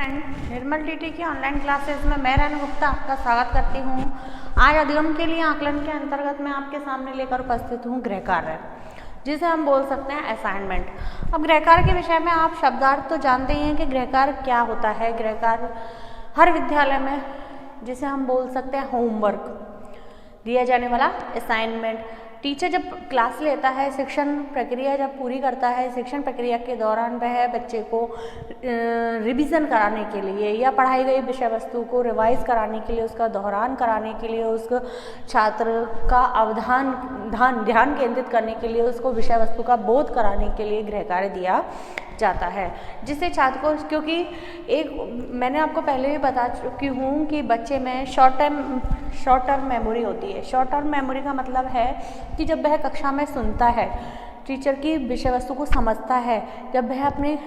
Friend निर्मल TT की online classes में मैं रैना गुप्ता आपका स्वागत करती हूँ। आज अधिगम के लिए आकलन के अंतर्गत मैं आपके सामने लेकर उपस्थित हूँ गृह कार्य, जिसे हम बोल सकते हैं असाइनमेंट। अब गृह कार्य के विषय में आप शब्दार्थ तो जानते ही हैं कि गृह कार्य क्या होता है। गृह कार्य हर विद्यालय में जिसे हम बोल सकते हैं होमवर्क, दिया जाने वाला असाइनमेंट। टीचर जब क्लास लेता है, शिक्षण प्रक्रिया जब पूरी करता है, शिक्षण प्रक्रिया के दौरान वह बच्चे को रिवीजन कराने के लिए या पढ़ाई गई विषय वस्तु को रिवाइज कराने के लिए, उसका दोहरान कराने के लिए, उसको छात्र का ध्यान केंद्रित करने के लिए, उसको विषय वस्तु का बोध कराने के लिए गृह कार्य दिया जाता है, जिससे छात्र को, क्योंकि मैंने आपको पहले भी बता चुकी हूँ कि बच्चे में शॉर्ट टर्म मेमोरी होती है। शॉर्ट टर्म मेमोरी का मतलब है कि जब वह कक्षा में सुनता है, टीचर की विषय वस्तु को समझता है, जब वह अपने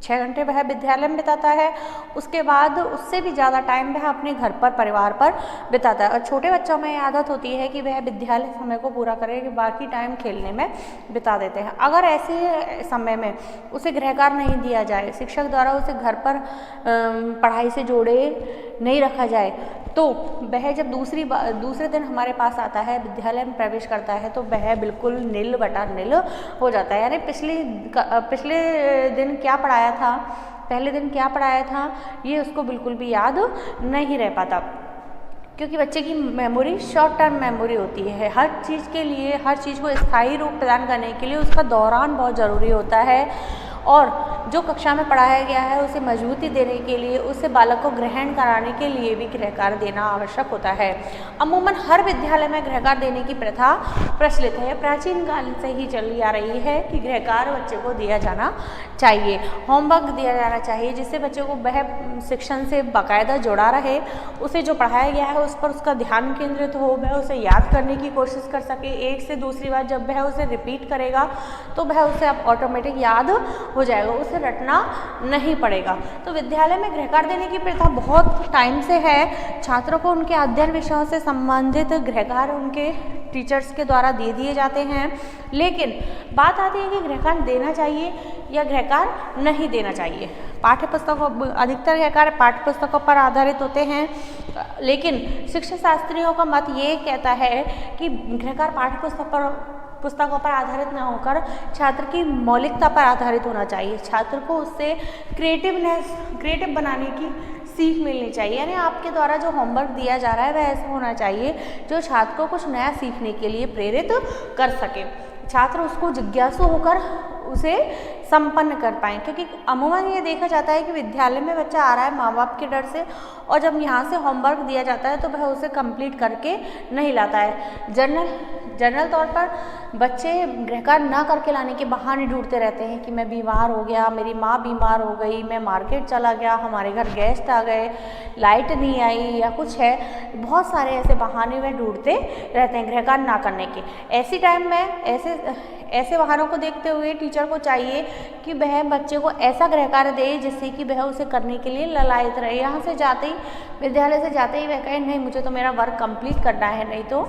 6 घंटे वह विद्यालय में बिताता है, उसके बाद उससे भी ज़्यादा टाइम वह अपने घर पर, परिवार पर बिताता है। और छोटे बच्चों में ये आदत होती है कि वह विद्यालय समय को पूरा करे, कि बाकी टाइम खेलने में बिता देते हैं। अगर ऐसे समय में उसे गृह कार्य नहीं दिया जाए, शिक्षक द्वारा उसे घर पर पढ़ाई से जोड़े नहीं रखा जाए, तो वह जब दूसरे दिन हमारे पास आता है, विद्यालय में प्रवेश करता है, तो वह बिल्कुल निल बटा निल हो जाता है। यानी पिछले दिन क्या पढ़ाया था, पहले दिन क्या पढ़ाया था, ये उसको बिल्कुल भी याद नहीं रह पाता, क्योंकि बच्चे की मेमोरी शॉर्ट टर्म मेमोरी होती है। हर चीज़ के लिए, हर चीज़ को स्थायी रूप प्रदान करने के लिए उसका दौरान बहुत ज़रूरी होता है, और जो कक्षा में पढ़ाया गया है उसे मजबूती देने के लिए, उसे बालक को ग्रहण कराने के लिए भी गृह कार्य देना आवश्यक होता है। अमूमन हर विद्यालय में गृह कार्य देने की प्रथा प्रचलित है। प्राचीन काल से ही चली आ रही है कि गृह कार्य बच्चे को दिया जाना चाहिए, होमवर्क दिया जाना चाहिए, जिससे बच्चे को वह शिक्षण से बाकायदा जुड़ा रहे, उसे जो पढ़ाया गया है उस पर उसका ध्यान केंद्रित हो, वह उसे याद करने की कोशिश कर सके। एक से दूसरी बार जब वह उसे रिपीट करेगा तो वह उसे अब ऑटोमेटिक याद हो जाएगा, उसे रटना नहीं पड़ेगा। तो विद्यालय में गृह कार्य देने की प्रथा बहुत टाइम से है। छात्रों को उनके अध्ययन विषयों से संबंधित गृह कार्य उनके टीचर्स के द्वारा दे दिए जाते हैं, लेकिन बात आती है कि गृह कार्य देना चाहिए या गृह कार्य नहीं देना चाहिए। अधिकतर गृह कार्य पाठ्य पुस्तकों पर आधारित होते हैं, लेकिन शिक्षा शास्त्रियों का मत ये कहता है कि गृह कार्य पाठ्य पुस्तकों पर आधारित न होकर छात्र की मौलिकता पर आधारित होना चाहिए। छात्र को उससे क्रिएटिव बनाने की सीख मिलनी चाहिए। यानी आपके द्वारा जो होमवर्क दिया जा रहा है वह ऐसा होना चाहिए जो छात्र को कुछ नया सीखने के लिए प्रेरित कर सके, छात्र उसको जिज्ञासु होकर उसे संपन्न कर पाएँ। क्योंकि अमूमन ये देखा जाता है कि विद्यालय में बच्चा आ रहा है माँ बाप के डर से, और जब यहाँ से होमवर्क दिया जाता है तो वह उसे कंप्लीट करके नहीं लाता है। जनरल तौर पर बच्चे गृह कार्य ना करके लाने के बहाने ढूंढते रहते हैं कि मैं बीमार हो गया, मेरी माँ बीमार हो गई, मैं मार्केट चला गया, हमारे घर गेस्ट आ गए, लाइट नहीं आई, या कुछ है। बहुत सारे ऐसे बहाने वह ढूंढते रहते हैं गृह कार्य ना करने के। ऐसी टाइम में ऐसे बहानों को देखते हुए टीचर को चाहिए कि वह बच्चे को ऐसा गृह कार्य दे जिससे कि वह उसे करने के लिए ललायत रहे। यहाँ से जाते ही, विद्यालय से जाते ही वह कहे नहीं मुझे तो मेरा वर्क कंप्लीट करना है, नहीं तो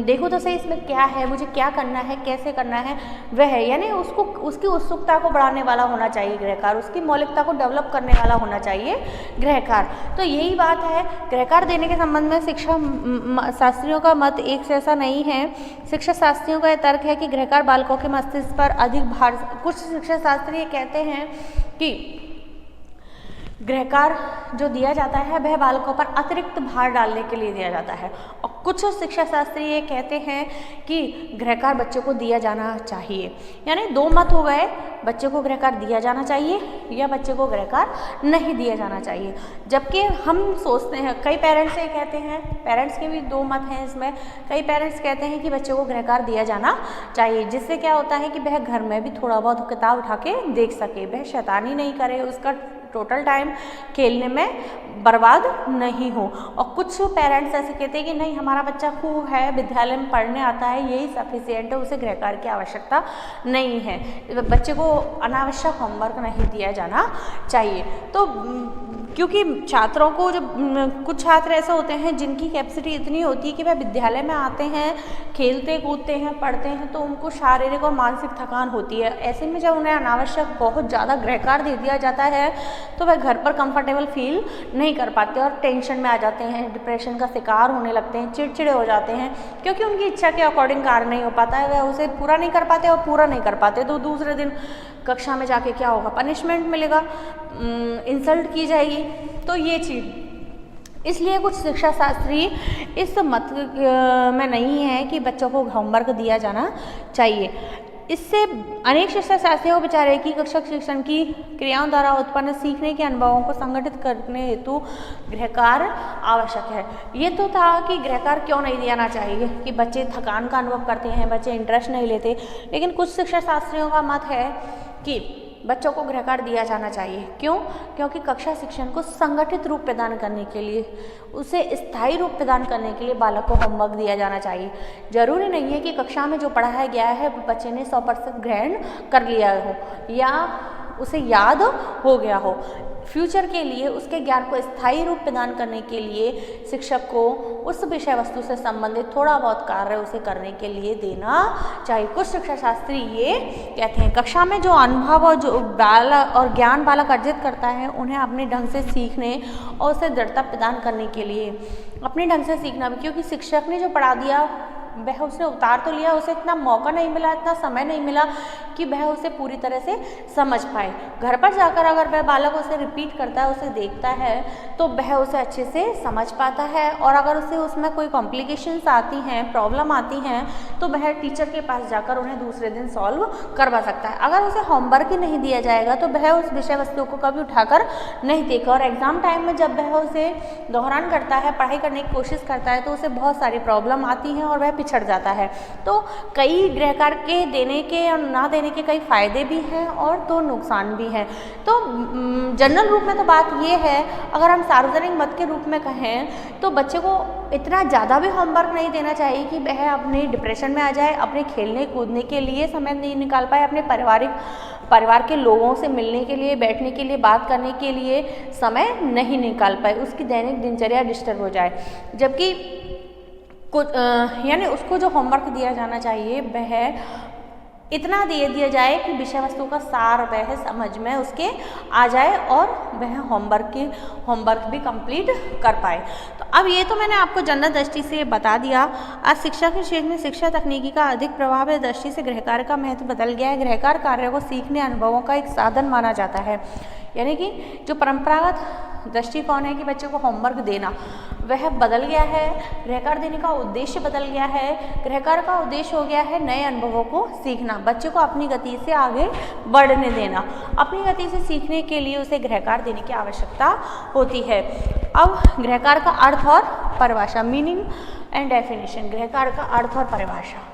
देखो तो सही इसमें क्या है, मुझे क्या करना है, कैसे करना है। वह यानी उसकी उत्सुकता को बढ़ाने वाला होना चाहिए गृह कार्य, उसकी मौलिकता को डेवलप करने वाला होना चाहिए गृह कार्य। तो यही बात है। गृह कार्य देने के संबंध में शिक्षा शास्त्रियों का मत एक से ऐसा नहीं है। शिक्षा शास्त्रियों का यह तर्क है कि गृह बालकों के मस्तिष्क पर अधिक भार, कुछ शिक्षा शास्त्री कहते हैं कि गृह कार्य जो दिया जाता है वह बालकों पर अतिरिक्त भार डालने के लिए दिया जाता है, और कुछ शिक्षा शास्त्री ये कहते हैं कि गृह कार्य बच्चे को दिया जाना चाहिए। यानी दो मत हो गए, बच्चे को गृह कार्य दिया जाना चाहिए या बच्चे को गृह कार्य नहीं दिया जाना चाहिए। जबकि हम सोचते हैं, कई पेरेंट्स ये कहते हैं, पेरेंट्स के भी दो मत हैं इसमें। कई पेरेंट्स कहते हैं कि बच्चे को गृह कार्य दिया जाना चाहिए, जिससे क्या होता है कि वह घर में भी थोड़ा बहुत किताब उठा के देख सके, वह शैतानी नहीं करे, उसका टोटल टाइम खेलने में बर्बाद नहीं हो। और कुछ पेरेंट्स ऐसे कहते हैं कि नहीं हमारा बच्चा खूब है, विद्यालय में पढ़ने आता है, यही सफिशिएंट है, उसे गृह कार्य की आवश्यकता नहीं है, बच्चे को अनावश्यक होमवर्क नहीं दिया जाना चाहिए। तो क्योंकि छात्रों को जब कुछ छात्र ऐसे होते हैं जिनकी कैपेसिटी इतनी होती है कि वह विद्यालय में आते हैं, खेलते कूदते हैं, पढ़ते हैं, तो उनको शारीरिक और मानसिक थकान होती है। ऐसे में जब उन्हें अनावश्यक बहुत ज़्यादा गृह कार्य दे दिया जाता है तो वह घर पर कंफर्टेबल फील नहीं कर पाते और टेंशन में आ जाते हैं, डिप्रेशन का शिकार होने लगते हैं, चिड़चिड़े हो जाते हैं, क्योंकि उनकी इच्छा के अकॉर्डिंग कार्य नहीं हो पाता है, वह उसे पूरा नहीं कर पाते और पूरा नहीं कर पाते तो दूसरे दिन कक्षा में जाके क्या होगा, पनिशमेंट मिलेगा, इंसल्ट की जाएगी। तो ये चीज़ इसलिए कुछ शिक्षा शास्त्री इस मत में नहीं है कि बच्चों को होमवर्क दिया जाना चाहिए। इससे अनेक शिक्षा शास्त्रियों को विचार है कि कक्षा शिक्षण की क्रियाओं द्वारा उत्पन्न सीखने के अनुभवों को संगठित करने हेतु गृह कार्य आवश्यक है। ये तो था कि गृह कार्य क्यों नहीं देना चाहिए, कि बच्चे थकान का अनुभव करते हैं, बच्चे इंटरेस्ट नहीं लेते, लेकिन कुछ शिक्षा शास्त्रियों का मत है कि बच्चों को गृह कार्य दिया जाना चाहिए। क्यों? क्योंकि कक्षा शिक्षण को संगठित रूप प्रदान करने के लिए, उसे स्थायी रूप प्रदान करने के लिए बालक को होमवर्क दिया जाना चाहिए। जरूरी नहीं है कि कक्षा में जो पढ़ाया गया है वो बच्चे ने 100% ग्रहण कर लिया हो या उसे याद हो गया हो। फ्यूचर के लिए उसके ज्ञान को स्थायी रूप प्रदान करने के लिए शिक्षक को उस विषय वस्तु से संबंधित थोड़ा बहुत कार्य उसे करने के लिए देना चाहिए। कुछ शिक्षा शास्त्री ये कहते हैं कक्षा में जो अनुभव और जो बालक और ज्ञान बालक अर्जित करता है उन्हें अपने ढंग से सीखने और उसे दृढ़ता प्रदान करने के लिए अपने ढंग से सीखना भी, क्योंकि शिक्षक ने जो पढ़ा दिया वह उसने उतार तो लिया, उसे इतना मौका नहीं मिला, इतना समय नहीं मिला कि वह उसे पूरी तरह से समझ पाए। घर पर जाकर अगर वह बालक उसे रिपीट करता है, उसे देखता है तो वह उसे अच्छे से समझ पाता है और अगर उसे उसमें कोई कॉम्प्लिकेशंस आती हैं, प्रॉब्लम आती हैं तो वह टीचर के पास जाकर उन्हें दूसरे दिन सॉल्व करवा सकता है। अगर उसे होमवर्क ही नहीं दिया जाएगा तो वह उस विषय वस्तु को कभी उठाकर नहीं देगा और एग्जाम टाइम में जब वह उसे दोहरान करता है, पढ़ाई करने की कोशिश करता है तो उसे बहुत सारी प्रॉब्लम आती हैं और वह पिछड़ जाता है। तो कई गृह कार्य के देने के और ना देने के कई फायदे भी हैं और तो नुकसान भी हैं। तो जनरल रूप में तो बात ये है, अगर हम सार्वजनिक मत के रूप में कहें तो बच्चे को इतना ज़्यादा भी होमवर्क नहीं देना चाहिए कि वह अपने डिप्रेशन में आ जाए, अपने खेलने कूदने के लिए समय नहीं निकाल पाए, अपने परिवार के लोगों से मिलने के लिए, बैठने के लिए, बात करने के लिए समय नहीं निकाल पाए, उसकी दैनिक दिनचर्या डिस्टर्ब हो जाए। जबकि यानी उसको जो होमवर्क दिया जाना चाहिए वह इतना दे दिया जाए कि विषय वस्तु का सार वह समझ में उसके आ जाए और वह होमवर्क भी कंप्लीट कर पाए। तो अब ये तो मैंने आपको जनरल दृष्टि से बता दिया। आज शिक्षा के क्षेत्र में शिक्षा तकनीकी का अधिक प्रभाव है दृष्टि से गृह कार्य का महत्व बदल गया है। गृह कार्य को सीखने अनुभवों का एक साधन माना जाता है, यानी कि जो परंपरागत दृष्टिकोण है कि बच्चे को होमवर्क देना वह बदल गया है। गृह कार्य देने का उद्देश्य बदल गया है। गृह कार्य का उद्देश्य हो गया है नए अनुभवों को सीखना, बच्चे को अपनी गति से आगे बढ़ने देना। अपनी गति से सीखने के लिए उसे गृह कार्य देने की आवश्यकता होती है। अब गृह कार्य का अर्थ और परिभाषा, मीनिंग एंड डेफिनेशन। गृह कार्य का अर्थ और परिभाषा।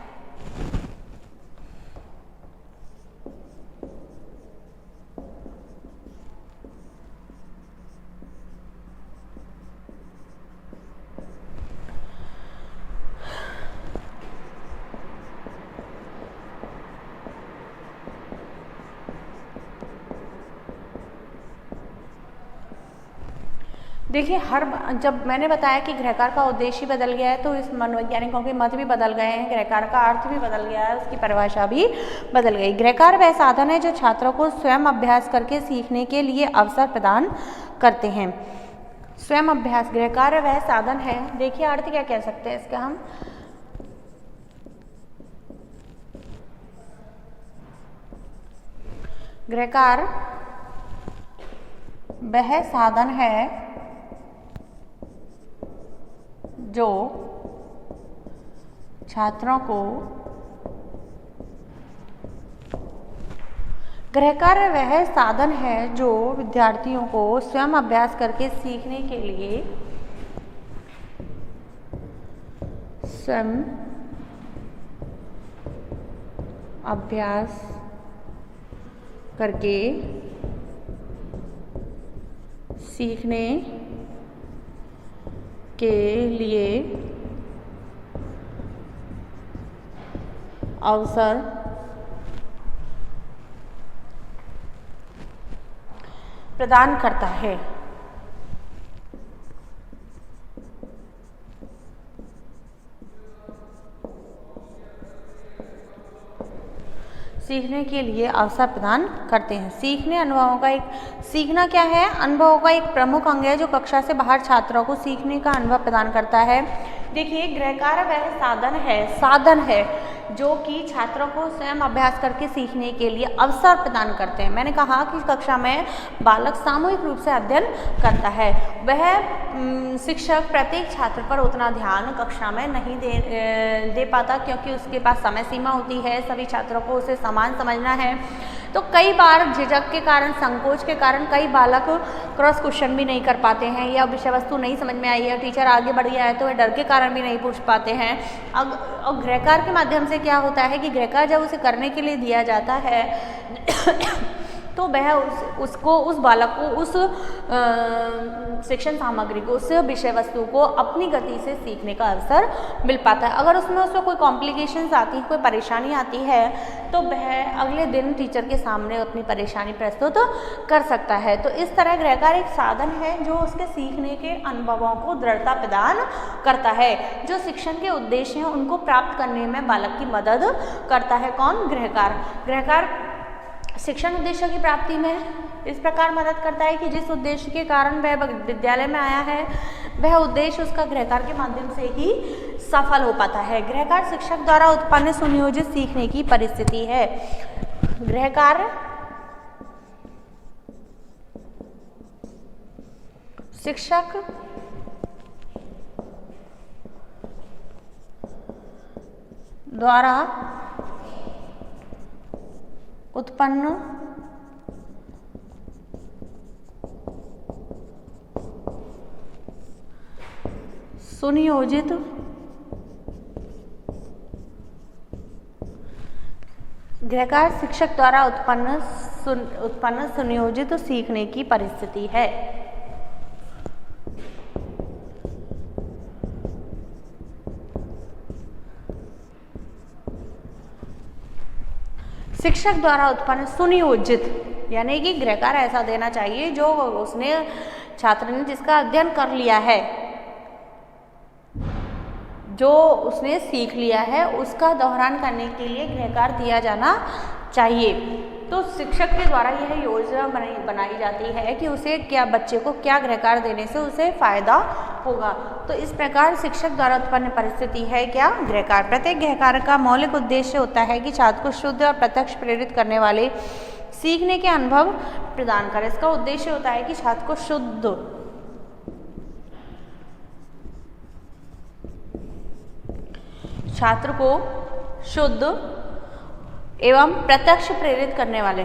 देखिए, जब मैंने बताया कि गृह कार्य का उद्देश्य बदल गया है तो इस मनोवैज्ञानिकों के मत भी बदल गए हैं, गृह कार्य का अर्थ भी बदल गया है, उसकी परिभाषा भी बदल गई। गृह कार्य वह साधन है जो छात्रों को स्वयं अभ्यास करके सीखने के लिए अवसर प्रदान करते हैं। स्वयं अभ्यास, गृह कार्य वह साधन है। देखिए अर्थ क्या कह सकते हैं इसका हम, गृह कार्य वह साधन है जो छात्रों को, गृह कार्य वह साधन है जो विद्यार्थियों को स्वयं अभ्यास करके सीखने के लिए, स्वयं अभ्यास करके सीखने के लिए अवसर प्रदान करता है। सीखने के लिए अवसर प्रदान करते हैं। सीखने अनुभवों का एक सीखना क्या है? अनुभवों का एक प्रमुख अंग है जो कक्षा से बाहर छात्रों को सीखने का अनुभव प्रदान करता है। देखिए, गृह कार्य वह साधन है जो कि छात्रों को स्वयं अभ्यास करके सीखने के लिए अवसर प्रदान करते हैं। मैंने कहा कि कक्षा में बालक सामूहिक रूप से अध्ययन करता है। वह शिक्षक प्रत्येक छात्र पर उतना ध्यान कक्षा में नहीं दे पाता, क्योंकि उसके पास समय सीमा होती है, सभी छात्रों को उसे समान समझना है। तो कई बार झिझक के कारण, संकोच के कारण कई बालक क्रॉस क्वेश्चन भी नहीं कर पाते हैं, या विषय वस्तु नहीं समझ में आई है, टीचर आगे बढ़ गया है तो वे डर के कारण भी नहीं पूछ पाते हैं। अब गृह कार्य के माध्यम से क्या होता है कि गृह कार्य जब उसे करने के लिए दिया जाता है तो वह उस बालक को उस शिक्षण सामग्री को, उस विषय वस्तु को अपनी गति से सीखने का अवसर मिल पाता है। अगर उसमें कोई कॉम्प्लिकेशंस आती है, कोई परेशानी आती है, तो वह अगले दिन टीचर के सामने अपनी परेशानी प्रस्तुत कर सकता है। तो इस तरह गृह कार्य एक साधन है जो उसके सीखने के अनुभवों को दृढ़ता प्रदान करता है। जो शिक्षण के उद्देश्य हैं उनको प्राप्त करने में बालक की मदद करता है। कौन? गृह कार्य। गृह कार्य शिक्षण उद्देश्य की प्राप्ति में इस प्रकार मदद करता है कि जिस उद्देश्य के कारण वह विद्यालय में आया है, वह उद्देश्य उसका गृह कार्य के माध्यम से ही सफल हो पाता है। गृह कार्य शिक्षक द्वारा उत्पन्न सुनियोजित सीखने की परिस्थिति है। गृह कार्य शिक्षक द्वारा उत्पन्न सुनियोजित गृह कार्य शिक्षक द्वारा उत्पन्न सुनियोजित सीखने की परिस्थिति है। शिक्षक द्वारा उत्पन्न सुनियोजित यानी कि गृह कार्य ऐसा देना चाहिए जो उसने छात्र ने जिसका अध्ययन कर लिया है, जो उसने सीख लिया है, उसका दोहरान करने के लिए गृह कार्य दिया जाना चाहिए। तो शिक्षक के द्वारा यह योजना बनाई जाती है कि उसे क्या, बच्चे को क्या गृह कार्य देने से उसे फायदा होगा। तो इस प्रकार शिक्षक द्वारा उत्पन्न परिस्थिति है क्या? गृह कार्य। प्रत्येक गृह कार्य का मौलिक उद्देश्य होता है कि छात्र को शुद्ध और प्रत्यक्ष प्रेरित करने वाले सीखने के अनुभव प्रदान करें। इसका उद्देश्य होता है कि छात्र को शुद्ध एवं प्रत्यक्ष प्रेरित करने वाले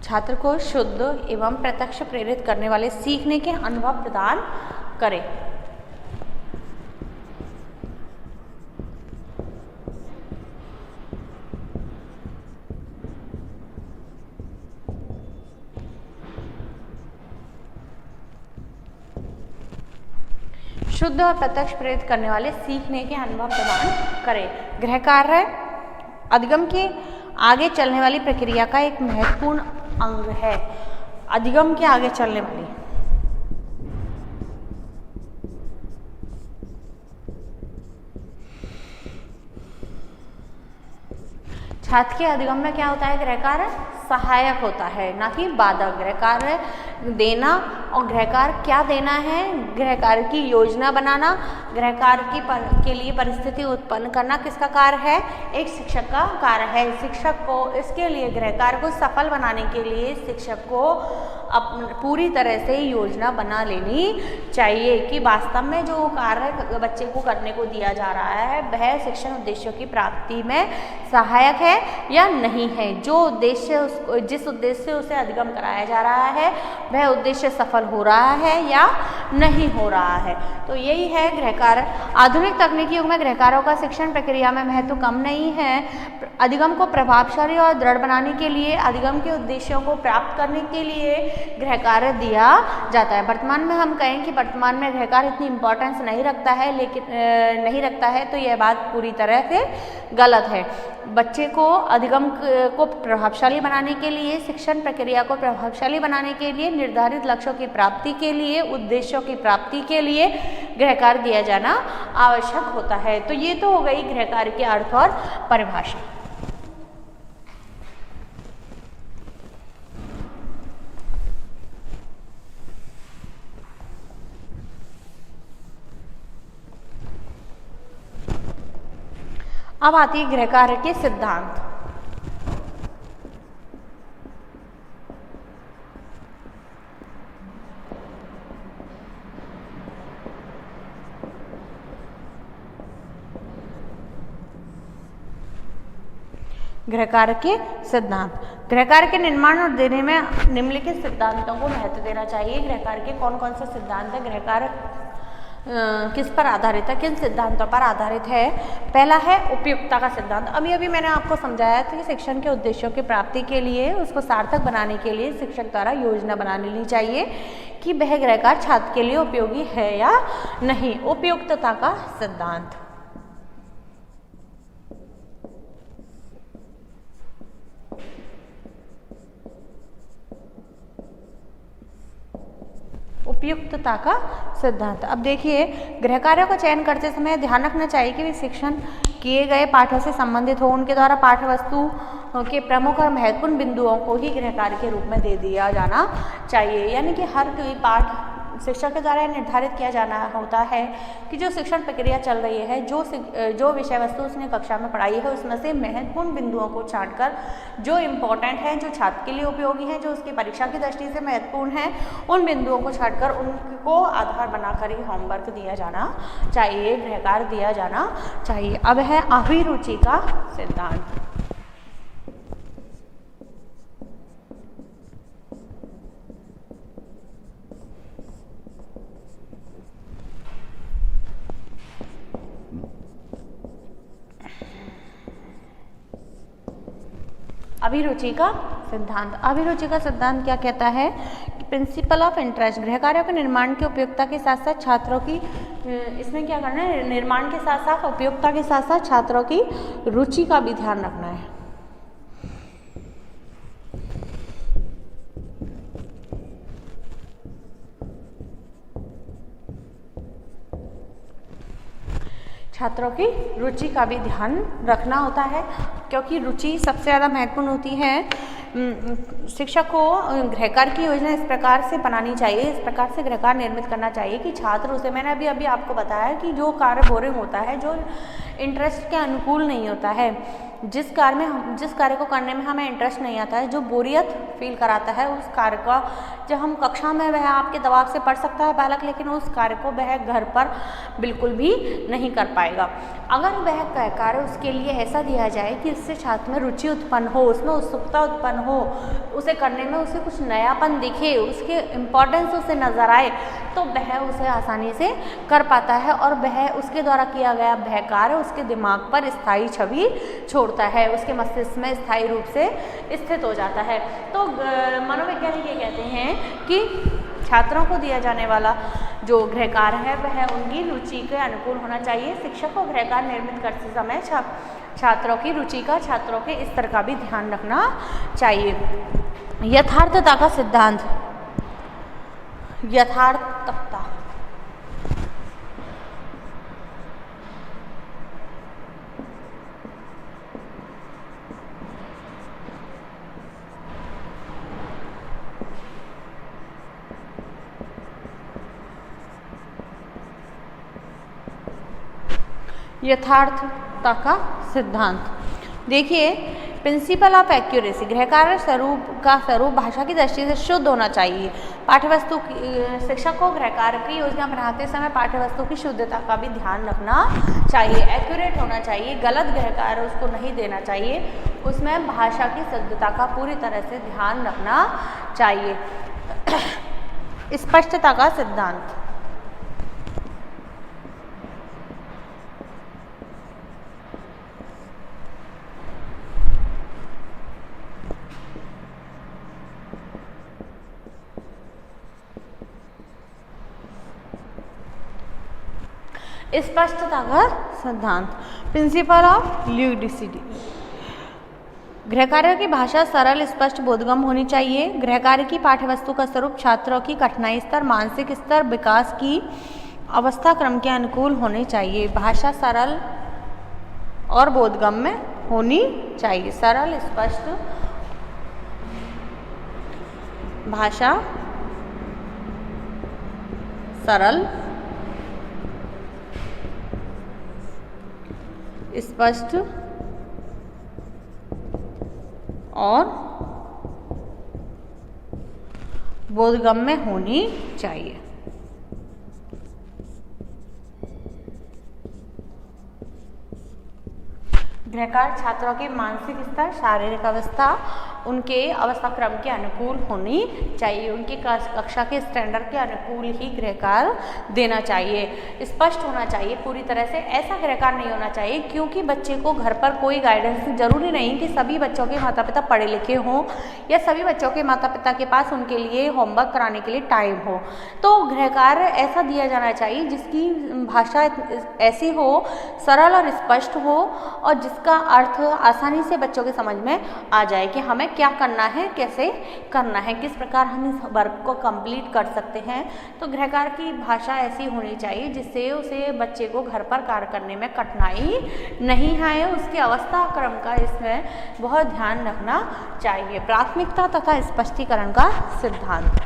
छात्र को शुद्ध एवं प्रत्यक्ष प्रेरित करने वाले सीखने के अनुभव प्रदान करें। शुद्ध और प्रत्यक्ष प्रेरित करने वाले सीखने के अनुभव प्रदान करें। गृह कार्य अधिगम के आगे चलने वाली प्रक्रिया का एक महत्वपूर्ण अंग है। अधिगम के आगे चलने वाली छात्र के अधिगम में क्या होता है? गृह कार्य सहायक होता है, ना कि बाधक। गृह कार्य देना और गृह कार्य क्या देना है? गृह कार्य की योजना बनाना, गृह कार्य के लिए परिस्थिति उत्पन्न करना किसका कार्य है? एक शिक्षक का कार्य है। शिक्षक को इसके लिए गृह कार्य को सफल बनाने के लिए शिक्षक को पूरी तरह से योजना बना लेनी चाहिए कि वास्तव में जो कार्य बच्चे को करने को दिया जा रहा है वह शिक्षण उद्देश्यों की प्राप्ति में सहायक है या नहीं है। जो उद्देश्य जिस उद्देश्य से उसे अधिगम कराया जा रहा है वह उद्देश्य सफल हो रहा है या नहीं हो रहा है। तो यही है गृह कार्य। आधुनिक तकनीकी युग में गृह कार्यों का शिक्षण प्रक्रिया में महत्व कम नहीं है। अधिगम को प्रभावशाली और दृढ़ बनाने के लिए, अधिगम के उद्देश्यों को प्राप्त करने के लिए गृह कार्य दिया जाता है। वर्तमान में हम कहें कि वर्तमान में गृह कार्य इतनी इम्पोर्टेंस नहीं रखता है, लेकिन नहीं रखता है तो यह बात पूरी तरह से गलत है। बच्चे को अधिगम को प्रभावशाली बनाने के लिए, शिक्षण प्रक्रिया को प्रभावशाली बनाने के लिए, निर्धारित लक्ष्यों की प्राप्ति के लिए, उद्देश्यों की प्राप्ति के लिए गृह कार्य दिया जाना आवश्यक होता है। तो ये तो हो गई गृह कार्य के अर्थ और परिभाषा। अब आती है गृह कार्य के सिद्धांत। गृह कार्य के सिद्धांत। गृह कार्य के निर्माण और देने में निम्नलिखित सिद्धांतों को महत्व देना चाहिए। गृह कार्य के कौन कौन से सिद्धांत है? गृह कार्य किस पर आधारित है, किन सिद्धांतों पर आधारित है? पहला है उपयुक्तता का सिद्धांत। अभी मैंने आपको समझाया था कि शिक्षण के उद्देश्यों की प्राप्ति के लिए, उसको सार्थक बनाने के लिए शिक्षक द्वारा योजना बना लेनी चाहिए कि वह गृह कार्य छात्र के लिए उपयोगी है या नहीं। उपयुक्तता का सिद्धांत। उपयुक्तता का सिद्धांत। अब देखिए, गृह कार्यों का चयन करते समय ध्यान रखना चाहिए कि वे शिक्षण किए गए पाठों से संबंधित हो। उनके द्वारा पाठ्य वस्तु के प्रमुख और महत्वपूर्ण बिंदुओं को ही गृह कार्य के रूप में दे दिया जाना चाहिए। यानी कि हर कोई पाठ शिक्षक के द्वारा निर्धारित किया जाना होता है कि जो शिक्षण प्रक्रिया चल रही है, जो विषय वस्तु उसने कक्षा में पढ़ाई है, उसमें से महत्वपूर्ण बिंदुओं को छांटकर जो इम्पोर्टेंट है, जो छात्र के लिए उपयोगी है, जो उसकी परीक्षा की दृष्टि से महत्वपूर्ण है, उन बिंदुओं को छांटकर उनको आधार बनाकर ही होमवर्क दिया जाना चाहिए, गृह कार्य दिया जाना चाहिए। अब है अभिरुचि का सिद्धांत। अभिरुचि का सिद्धांत। अभिरुचि का सिद्धांत क्या कहता है कि प्रिंसिपल ऑफ इंटरेस्ट। गृह कार्यों के निर्माण की उपयुक्तता के साथ साथ छात्रों की, इसमें क्या करना है, निर्माण के साथ साथ उपयुक्तता के साथ साथ छात्रों की रुचि का भी ध्यान रखना है। छात्रों की रुचि का भी ध्यान रखना होता है, क्योंकि रुचि सबसे ज़्यादा महत्वपूर्ण होती है। शिक्षक को गृह कार्य की योजना इस प्रकार से बनानी चाहिए, इस प्रकार से गृह कार्य निर्मित करना चाहिए कि छात्र उसे, मैंने अभी आपको बताया कि जो कार्य बोरिंग होता है, जो इंटरेस्ट के अनुकूल नहीं होता है, जिस कार्य को करने में हमें इंटरेस्ट नहीं आता है, जो बोरियत फील कराता है, उस कार्य का जब हम कक्षा में वह आपके दबाव से पढ़ सकता है बालक, लेकिन उस कार्य को वह घर पर बिल्कुल भी नहीं कर पाएगा। अगर वह कार्य उसके लिए ऐसा दिया जाए कि इससे छात्र में रुचि उत्पन्न हो, उसमें उत्सुकता उत्पन्न हो, उसे करने में उसे कुछ नयापन दिखे, उसके इम्पोर्टेंस उसे नज़र आए, तो वह उसे आसानी से कर पाता है और वह उसके द्वारा किया गया वह कार्य उसके दिमाग पर स्थायी छवि छोड़ता है, उसके मस्तिष्क में स्थायी रूप से स्थित हो जाता है। तो मनोवैज्ञानिक ये कहते हैं कि छात्रों को दिया जाने वाला जो गृह कार्य है वह उनकी रुचि के अनुकूल होना चाहिए। शिक्षक को गृह कार्य निर्मित करते समय छात्रों की रुचि का, छात्रों के स्तर का भी ध्यान रखना चाहिए। यथार्थता का सिद्धांत। यथार्थता। यथार्थता का सिद्धांत। देखिए, प्रिंसिपल ऑफ एक्यूरेसी। गृह कार्य स्वरूप भाषा की दृष्टि से शुद्ध होना चाहिए। पाठ्यवस्तु शिक्षक को गृह कार्य की योजना बनाते समय पाठ्यवस्तु की शुद्धता का भी ध्यान रखना चाहिए, एक्यूरेट होना चाहिए, गलत गृह कार्य उसको नहीं देना चाहिए, उसमें भाषा की शुद्धता का पूरी तरह से ध्यान रखना चाहिए। स्पष्टता का सिद्धांत। स्पष्टता का सिद्धांत, प्रिंसिपल ऑफ ल्यूडिसिटी। गृह कार्य की भाषा सरल, स्पष्ट, बोधगम्य होनी चाहिए। गृह कार्य की पाठ्यवस्तु का स्वरूप छात्रों की कठिनाई स्तर, मानसिक स्तर, विकास की अवस्था क्रम के अनुकूल होनी चाहिए। भाषा सरल और बोधगम्य होनी चाहिए। सरल, स्पष्ट भाषा, सरल, स्पष्ट और बोधगम्य होनी चाहिए। गृहकार्य छात्रों के मानसिक स्तर, शारीरिक अवस्था, उनके अवस्था क्रम के अनुकूल होनी चाहिए। उनकी कक्षा के स्टैंडर्ड के अनुकूल ही गृहकार्य देना चाहिए। स्पष्ट होना चाहिए पूरी तरह से। ऐसा गृहकार्य नहीं होना चाहिए क्योंकि बच्चे को घर पर कोई गाइडेंस, जरूरी नहीं कि सभी बच्चों के माता पिता पढ़े लिखे हों या सभी बच्चों के माता पिता के पास उनके लिए होमवर्क कराने के लिए टाइम हो। तो गृहकार्य ऐसा दिया जाना चाहिए जिसकी भाषा ऐसी हो, सरल और स्पष्ट हो और जिसका अर्थ आसानी से बच्चों के समझ में आ जाए कि हमें क्या करना है, कैसे करना है, किस प्रकार हम इस वर्क को कंप्लीट कर सकते हैं। तो गृहकार्य की भाषा ऐसी होनी चाहिए जिससे उसे बच्चे को घर पर कार्य करने में कठिनाई नहीं आए। उसकी अवस्था क्रम का इसमें बहुत ध्यान रखना चाहिए। प्राथमिकता तथा स्पष्टीकरण का सिद्धांत।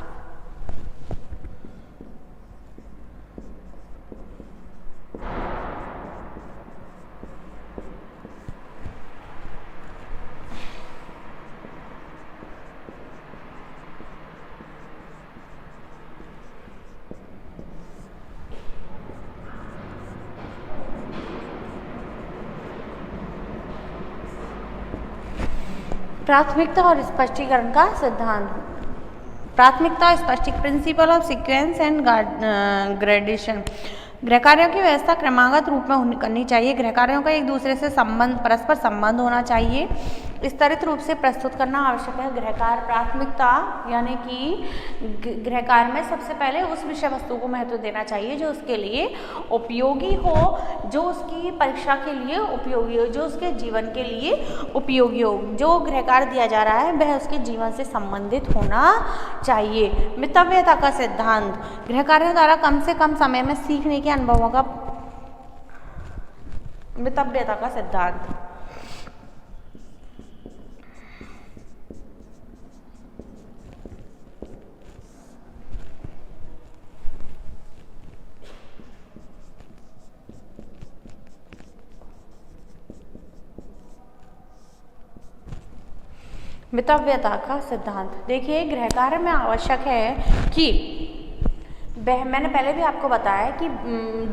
प्राथमिकता और स्पष्टीकरण का सिद्धांत। प्राथमिकता और स्पष्टीकरण, principle of sequence and gradation. गृहकार्यों की व्यवस्था क्रमागत रूप में करनी चाहिए। गृहकार्यों का एक दूसरे से संबंध, परस्पर संबंध होना चाहिए। स्तरित रूप से प्रस्तुत करना आवश्यक है। गृहकार्य प्राथमिकता यानी कि गृहकार्य में सबसे पहले उस विषय वस्तु को महत्व देना चाहिए जो उसके लिए उपयोगी हो, जो उसकी परीक्षा के लिए उपयोगी हो, जो उसके जीवन के लिए उपयोगी हो। जो गृहकार्य दिया जा रहा है वह उसके जीवन से संबंधित होना चाहिए। मितव्यता का सिद्धांत। गृहकार्यों द्वारा कम से कम समय में सीखने के अनुभवों का मितव्यता का सिद्धांत। मितव्यता का सिद्धांत। देखिए, गृहकार्य में आवश्यक है कि मैंने पहले भी आपको बताया कि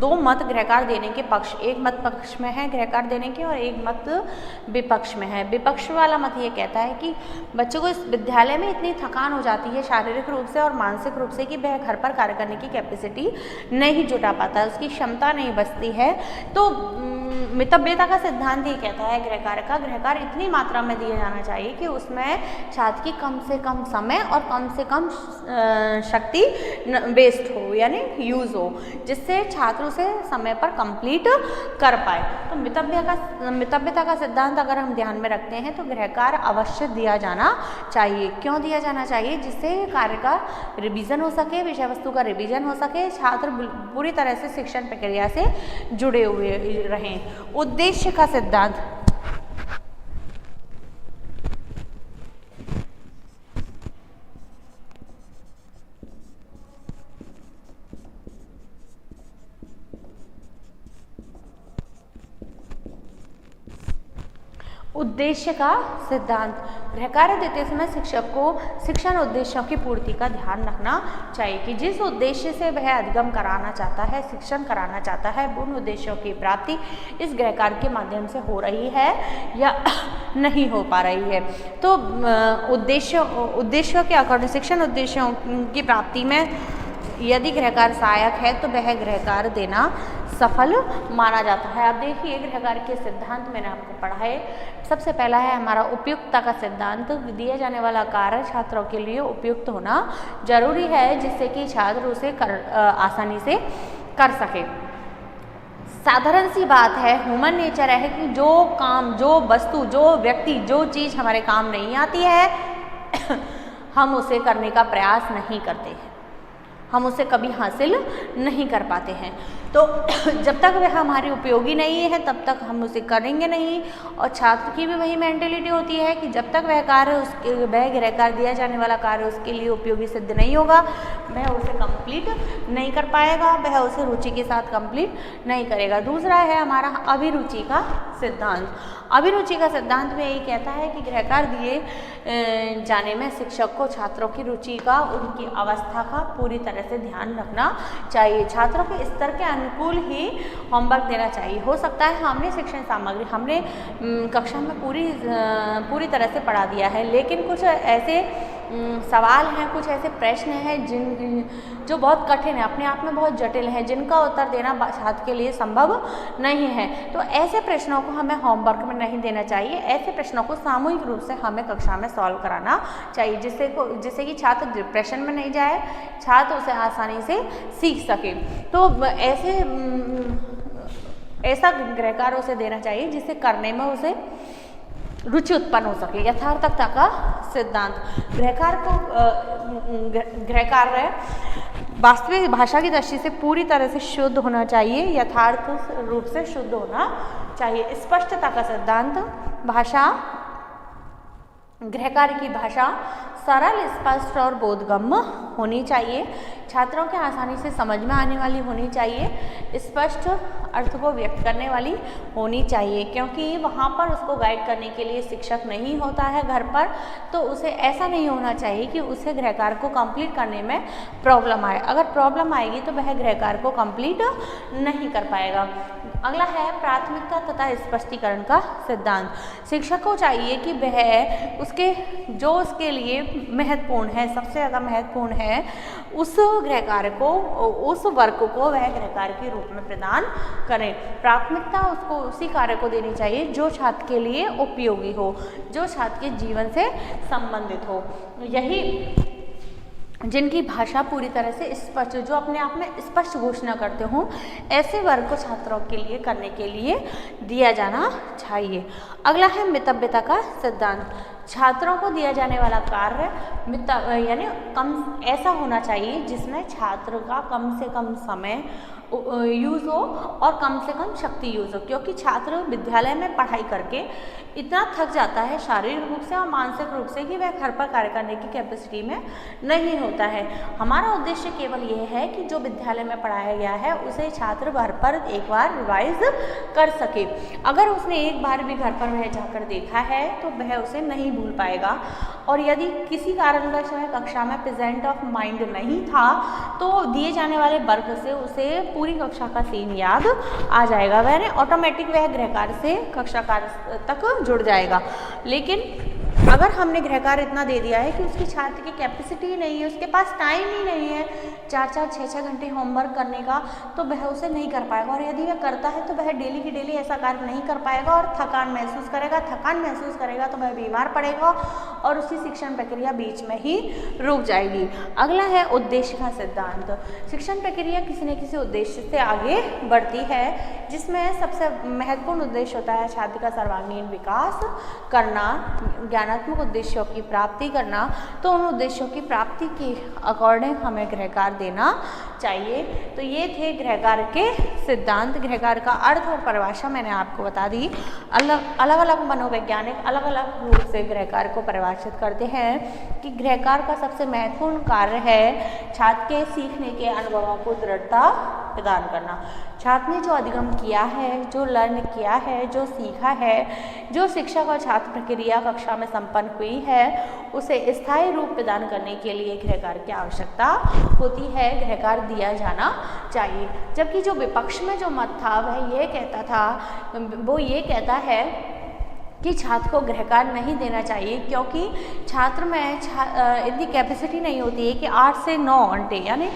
दो मत गृहकार्य देने के पक्ष, एक मत पक्ष में है गृहकार्य देने के और एक मत विपक्ष में है। विपक्ष वाला मत ये कहता है कि बच्चों को इस विद्यालय में इतनी थकान हो जाती है शारीरिक रूप से और मानसिक रूप से कि वह घर पर कार्य करने की कैपेसिटी नहीं जुटा पाता है, उसकी क्षमता नहीं बचती है। तो मितव्यता का सिद्धांत ये कहता है गृहकार्य इतनी मात्रा में दिया जाना चाहिए कि उसमें छात्र की कम से कम समय और कम से कम शक्ति वेस्ट हो, यानी यूज हो, जिससे छात्र उसे समय पर कंप्लीट कर पाए। तो मितव्यता का सिद्धांत अगर हम ध्यान में रखते हैं तो गृहकार्य अवश्य दिया जाना चाहिए। क्यों दिया जाना चाहिए? जिससे कार्य का रिवीजन हो सके, विषय वस्तु का रिवीजन हो सके, छात्र पूरी तरह से शिक्षण प्रक्रिया से जुड़े हुए रहें। उद्देश्य का सिद्धांत। उद्देश्य का सिद्धांत। गृहकार्य देते समय शिक्षक को शिक्षण उद्देश्यों की पूर्ति का ध्यान रखना चाहिए कि जिस उद्देश्य से वह अधिगम कराना चाहता है, शिक्षण कराना चाहता है, उन उद्देश्यों की प्राप्ति इस गृहकार्य के माध्यम से हो रही है या नहीं हो पा रही है। तो उद्देश्यों के अकॉर्डिंग शिक्षण उद्देश्यों की प्राप्ति में यदि गृहकार्य सहायक है तो वह गृहकार्य देना सफल माना जाता है। अब देखिए, गृहकार्य के सिद्धांत मैंने आपको पढ़ा है। सबसे पहला है हमारा उपयुक्तता का सिद्धांत। दिया जाने वाला कार्य छात्रों के लिए उपयुक्त होना जरूरी है जिससे कि छात्र उसे आसानी से कर सके। साधारण सी बात है, ह्यूमन नेचर है कि जो काम, जो वस्तु, जो व्यक्ति, जो चीज़ हमारे काम नहीं आती है हम उसे करने का प्रयास नहीं करते हैं, हम उसे कभी हासिल नहीं कर पाते हैं। तो जब तक वह हमारी उपयोगी नहीं है तब तक हम उसे करेंगे नहीं। और छात्र की भी वही मेंटेलिटी होती है कि जब तक वह कार्य, उसके वह गृह कार्य दिया जाने वाला कार्य उसके लिए उपयोगी सिद्ध नहीं होगा, वह उसे कंप्लीट नहीं कर पाएगा, वह उसे रुचि के साथ कंप्लीट नहीं करेगा। दूसरा है हमारा अभिरुचि का सिद्धांत। अभिरुचि का सिद्धांत में यही कहता है कि गृह कार्य दिए जाने में शिक्षक को छात्रों की रुचि का, उनकी अवस्था का पूरी तरह से ध्यान रखना चाहिए। छात्रों के स्तर के अनुकूल ही होमवर्क देना चाहिए। हो सकता है हमने शिक्षण सामग्री हमने कक्षा में पूरी तरह से पढ़ा दिया है, लेकिन कुछ ऐसे सवाल हैं, कुछ ऐसे प्रश्न हैं जो बहुत कठिन है, अपने आप में बहुत जटिल हैं, जिनका उत्तर देना छात्र के लिए संभव नहीं है। तो ऐसे प्रश्नों को हमें होमवर्क में नहीं देना चाहिए। ऐसे प्रश्नों को सामूहिक रूप से हमें कक्षा में सॉल्व कराना चाहिए, जिससे कि छात्र डिप्रेशन में नहीं जाए, छात्र उसे आसानी से सीख सके। तो ऐसा गृह कार्य उसे देना चाहिए जिससे करने में उसे रुचि उत्पन्न हो सके। यथार्थकता का सिद्धांत। गृह कार्य वास्तविक भाषा की दृष्टि से पूरी तरह से शुद्ध होना चाहिए, यथार्थ रूप से शुद्ध होना चाहिए। स्पष्टता का सिद्धांत। गृह कार्य की भाषा सरल, स्पष्ट और बोधगम्य होनी चाहिए। छात्रों के आसानी से समझ में आने वाली होनी चाहिए, स्पष्ट अर्थ को व्यक्त करने वाली होनी चाहिए, क्योंकि वहाँ पर उसको गाइड करने के लिए शिक्षक नहीं होता है घर पर। तो उसे ऐसा नहीं होना चाहिए कि उसे गृह कार्य को कंप्लीट करने में प्रॉब्लम आए। अगर प्रॉब्लम आएगी तो वह गृह कार्य को कंप्लीट नहीं कर पाएगा। अगला है प्राथमिकता तथा स्पष्टीकरण का सिद्धांत। शिक्षक को चाहिए कि वह उसके लिए महत्वपूर्ण है, सबसे ज़्यादा महत्वपूर्ण है, उस गृह कार्य को, उस वर्क को वह गृह कार्य के रूप में प्रदान करें। प्राथमिकता उसको उसी कार्य को देनी चाहिए जो छात्र के लिए उपयोगी हो, जो छात्र के जीवन से संबंधित हो। यही जिनकी भाषा पूरी तरह से स्पष्ट, जो अपने आप में स्पष्ट घोषणा करते हों, ऐसे वर्ग को छात्रों के लिए करने के लिए दिया जाना चाहिए। अगला है मितव्यता का सिद्धांत। छात्रों को दिया जाने वाला कार्य यानी कम ऐसा होना चाहिए जिसमें छात्र का कम से कम समय यूज़ हो और कम से कम शक्ति यूज़ हो, क्योंकि छात्र विद्यालय में पढ़ाई करके इतना थक जाता है शारीरिक रूप से और मानसिक रूप से कि वह घर पर कार्य करने की कैपेसिटी में नहीं होता है। हमारा उद्देश्य केवल यह है कि जो विद्यालय में पढ़ाया गया है उसे छात्र घर पर एक बार रिवाइज कर सके। अगर उसने एक बार भी घर पर वह जाकर देखा है तो वह उसे नहीं भूल पाएगा, और यदि किसी कारणवश वह कक्षा में प्रेजेंट ऑफ माइंड नहीं था तो दिए जाने वाले वर्ग से उसे पूरी कक्षा का सीन याद आ जाएगा, वह ऑटोमेटिक वह गृह कार्य से कक्षा कार्य तक जुड़ जाएगा। लेकिन अगर हमने गृह कार्य इतना दे दिया है कि उसकी छात्र की कैपेसिटी ही नहीं है, उसके पास टाइम ही नहीं है 4-4, 6-6 घंटे होमवर्क करने का, तो वह उसे नहीं कर पाएगा। और यदि वह करता है तो वह डेली की डेली ऐसा कार्य नहीं कर पाएगा और थकान महसूस करेगा तो वह बीमार पड़ेगा और उसकी शिक्षण प्रक्रिया बीच में ही रुक जाएगी। अगला है उद्देश्य का सिद्धांत। शिक्षण प्रक्रिया किसी न किसी उद्देश्य से आगे बढ़ती है, जिसमें सबसे महत्वपूर्ण उद्देश्य होता है छात्र का सर्वांगीण विकास करना, ज्ञानात्मक उद्देश्यों की प्राप्ति करना। तो उन उद्देश्यों की प्राप्ति के अकॉर्डिंग हमें गृह कार्य देना चाहिए। तो ये थे गृह कार्य के सिद्धांत। गृह कार्य का अर्थ और परिभाषा मैंने आपको बता दी। अलग अलग मनोवैज्ञानिक अलग अलग रूप से गृह कार्य को परिभाषित करते हैं कि गृह कार्य का सबसे महत्वपूर्ण कार्य है छात्र के सीखने के अनुभवों को दृढ़ता प्रदान करना। छात्र ने जो अधिगम किया है, जो लर्न किया है, जो सीखा है, जो शिक्षक और छात्र प्रक्रिया कक्षा में संपन्न हुई है, उसे स्थायी रूप प्रदान करने के लिए गृह कार्य की आवश्यकता होती है, गृह कार्य दिया जाना चाहिए। जबकि जो विपक्ष में जो मत था वह ये कहता है कि छात्र को गृह कार्य नहीं देना चाहिए, क्योंकि छात्र में इतनी कैपेसिटी नहीं होती है कि 8 से 9 घंटे यानी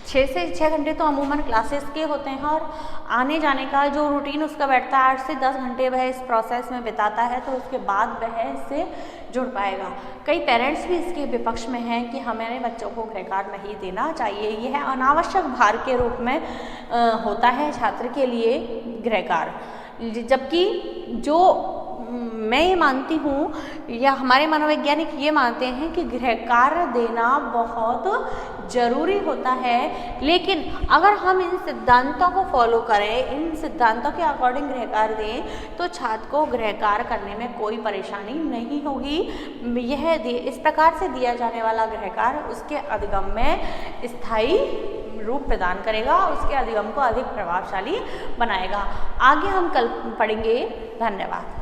6 से 6 घंटे तो अमूमन क्लासेस के होते हैं और आने जाने का जो रूटीन उसका बैठता है 8 से 10 घंटे वह इस प्रोसेस में बिताता है, तो उसके बाद वह इससे जुड़ पाएगा। कई पेरेंट्स भी इसके विपक्ष में हैं कि हमारे बच्चों को गृह कार्य नहीं देना चाहिए, यह अनावश्यक भार के रूप में होता है छात्र के लिए गृह कार्य। जबकि जो मैं ये मानती हूँ या हमारे मनोवैज्ञानिक ये मानते हैं कि गृह कार्य देना बहुत ज़रूरी होता है, लेकिन अगर हम इन सिद्धांतों को फॉलो करें, इन सिद्धांतों के अकॉर्डिंग गृह कार्य दें तो छात्र को गृह कार्य करने में कोई परेशानी नहीं होगी। यह इस प्रकार से दिया जाने वाला गृह कार्य उसके अधिगम में स्थायी रूप प्रदान करेगा, उसके अधिगम को अधिक प्रभावशाली बनाएगा। आगे हम कल पढ़ेंगे। धन्यवाद।